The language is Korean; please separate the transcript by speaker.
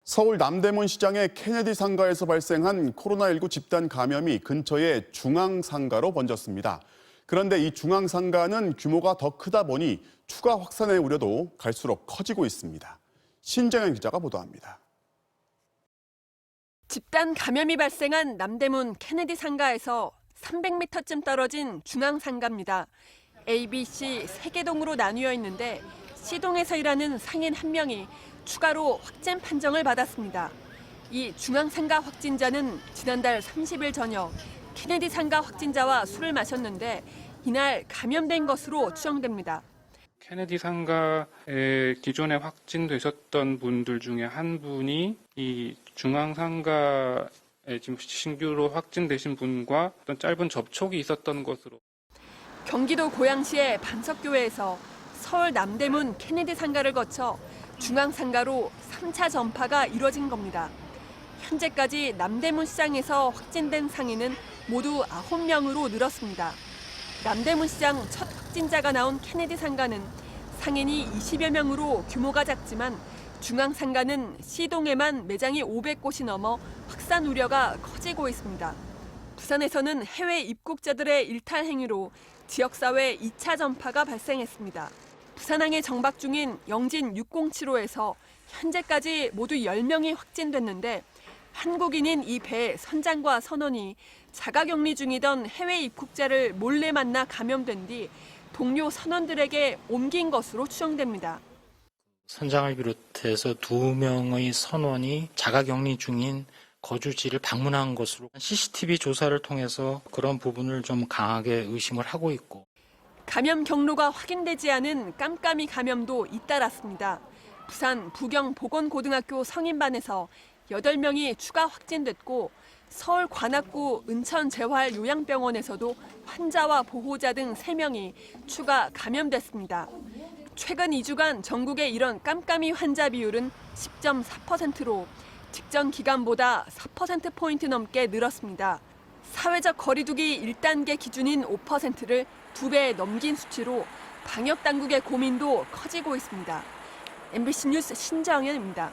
Speaker 1: 서울 남대문 시장의 케네디 상가에서 발생한 코로나19 집단 감염이 근처의 중앙상가로 번졌습니다. 그런데 이 중앙상가는 규모가 더 크다 보니 추가 확산의 우려도 갈수록 커지고 있습니다. 신정현 기자가 보도합니다.
Speaker 2: 집단 감염이 발생한 남대문 케네디 상가에서 300m쯤 떨어진 중앙상가입니다. A, B, C 3개 동으로 나뉘어 있는데 C동에서 일하는 상인 1명이 추가로 확진 판정을 받았습니다. 이 중앙상가 확진자는 지난달 30일 저녁 케네디 상가 확진자와 술을 마셨는데 이날 감염된 것으로 추정됩니다.
Speaker 3: 케네디 상가에 기존에 확진되셨던 분들 중에 한 분이 이 중앙 상가에 지금 신규로 확진되신 분과 어떤 짧은 접촉이 있었던 것으로.
Speaker 2: 경기도 고양시의 반석교회에서 서울 남대문 케네디 상가를 거쳐 중앙 상가로 3차 전파가 이뤄진 겁니다. 현재까지 남대문 시장에서 확진된 상인은 모두 9명으로 늘었습니다. 남대문 시장 첫 확진자가 나온 케네디 상가는 상인이 20여 명으로 규모가 작지만 중앙 상가는 C동에만 매장이 500곳이 넘어 확산 우려가 커지고 있습니다. 부산에서는 해외 입국자들의 일탈 행위로 지역사회 2차 전파가 발생했습니다. 부산항에 정박 중인 영진 6075에서 현재까지 모두 10명이 확진됐는데 한국인인 이 배 선장과 선원이 자가격리 중이던 해외 입국자를 몰래 만나 감염된 뒤 동료 선원들에게 옮긴 것으로 추정됩니다.
Speaker 4: 선장을 비롯해서 2명의 선원이 자가격리 중인 거주지를 방문한 것으로 CCTV 조사를 통해서 그런 부분을 좀 강하게 의심을 하고 있고.
Speaker 2: 감염 경로가 확인되지 않은 깜깜이 감염도 잇따랐습니다. 부산 부경보건고등학교 성인반에서 8명이 추가 확진됐고 서울 관악구 은천재활요양병원에서도 환자와 보호자 등 3명이 추가 감염됐습니다. 최근 2주간 전국의 이런 깜깜이 환자 비율은 10.4%로 직전 기간보다 4%포인트 넘게 늘었습니다. 사회적 거리두기 1단계 기준인 5%를 2배 넘긴 수치로 방역당국의 고민도 커지고 있습니다. MBC 뉴스 신정현입니다.